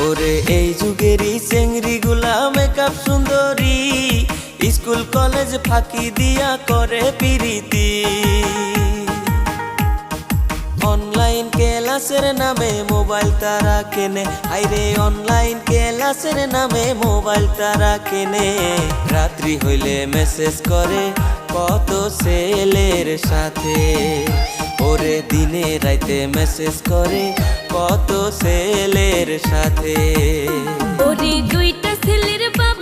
ওরে এই যুগেরই চেংড়ি গুলা মেকআপ সুন্দরী, স্কুল কলেজ ফাঁকি দিয়া করে পিরিতি। অনলাইন ক্লাসের নামে মোবাইল তারা কেনে, আইরে অনলাইন ক্লাসের নামে মোবাইল তারা কেনে। রাত্রি হইলে মেসেজ করে কত ছেলের সাথে, ওরে দিনে রাইতে মেসেজ করে কত ছেলের সাথে। ওরে দুইটা ছেলের বাপ